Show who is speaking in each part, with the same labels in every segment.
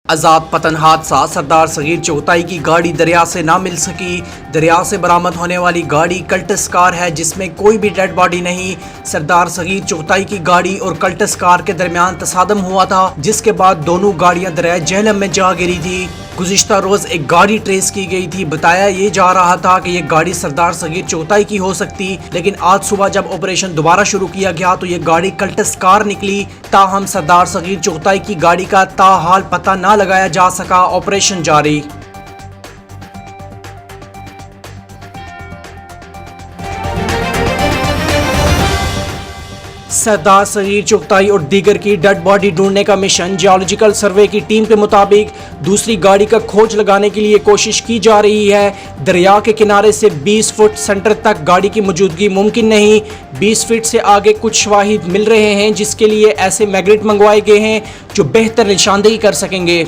Speaker 1: आजाद पतन हादसा। सरदार सगीर चौथाई की गाड़ी दरिया से ना मिल सकी। दरिया से बरामद होने वाली गाड़ी कल्टस कार है जिसमें कोई भी डेड बॉडी नहीं। सरदार सगीर चौथाई की गाड़ी और कल्टस कार के दरमियान तसादम हुआ था, जिसके बाद दोनों गाड़ियां दरिया झेलम में जा गिरी थी। गुज़िश्ता रोज एक गाड़ी ट्रेस की गई थी। बताया ये जा रहा था कि ये गाड़ी सरदार सगीर चौथाई की हो सकती, लेकिन आज सुबह जब ऑपरेशन दोबारा शुरू किया गया तो ये गाड़ी कल्टस कार निकली। ताहम सरदार सगीर चौथाई की गाड़ी का ताहाल पता ना लगाया जा सका। ऑपरेशन जारी। सरदार सगीर चौथाई और दीगर की डेड बॉडी ढूंढने का मिशन। जियोलॉजिकल सर्वे की टीम के मुताबिक दूसरी गाड़ी का खोज लगाने के लिए कोशिश की जा रही है। दरिया के किनारे से 20 फुट सेंटर तक गाड़ी की मौजूदगी मुमकिन नहीं। 20 फीट से आगे कुछ शवाहिद मिल रहे हैं, जिसके लिए ऐसे मैग्नेट मंगवाए गए हैं जो बेहतर निशानदेही कर सकेंगे।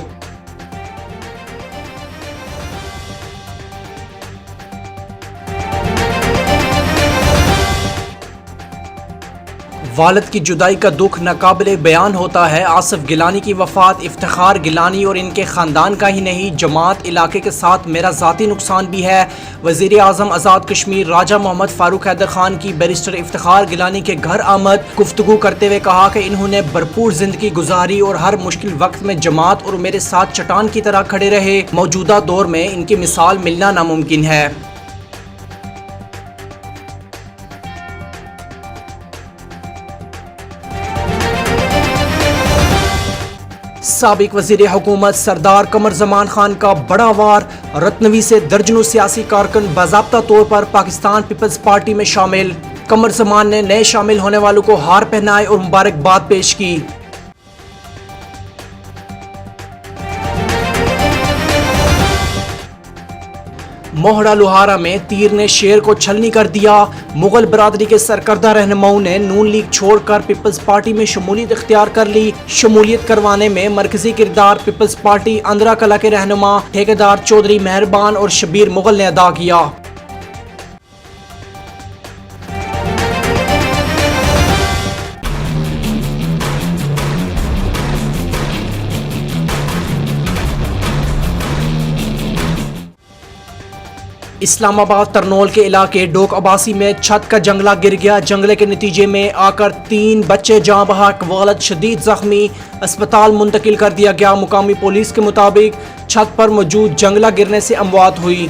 Speaker 1: वालिद की जुदाई का दुख नाकाबिले बयान होता है। आसिफ गिलानी की वफात इफ्तिखार गिलानी और इनके ख़ानदान का ही नहीं, जमात इलाके के साथ मेरा ज़ाती नुकसान भी है। वज़ीर आज़म आज़ाद कश्मीर राजा मोहम्मद फ़ारूक हैदर खान की बैरिस्टर इफ्तिखार गिलानी के घर आमद। गुफ्तगू करते हुए कहा कि इन्होंने भरपूर ज़िंदगी गुजारी और हर मुश्किल वक्त में जमात और मेरे साथ चट्टान की तरह खड़े रहे। मौजूदा दौर में इनकी मिसाल मिलना नामुमकिन है। साबिक वज़ीर हुकूमत सरदार कमर ज़मान खान का बड़ा वार। रत्नवी से दर्जनों सियासी कारकुन बाज़ाब्ता तौर पर पाकिस्तान पीपल्स पार्टी में शामिल। कमर ज़मान ने नए शामिल होने वालों को हार पहनाए और मुबारकबाद पेश की। मोहड़ा लोहारा में तीर ने शेर को छलनी कर दिया। मुगल बरादरी के सरकर्दा रहनुमाओं ने नून लीग छोड़कर पीपल्स पार्टी में शमूलियत इख्तियार कर ली। शमूलियत करवाने में मरकजी किरदार पीपल्स पार्टी अंदरा कला के रहनुमा ठेकेदार चौधरी मेहरबान और शबीर मुगल ने अदा किया। इस्लामाबाद तरनोल के इलाके डोक अबासी में छत का जंगला गिर गया। जंगले के नतीजे में आकर 3 बच्चे जाँ बहक, वालिद शदीद जख्मी, अस्पताल मुंतकिल कर दिया गया। मुकामी पुलिस के मुताबिक छत पर मौजूद जंगला गिरने से अमवात हुई।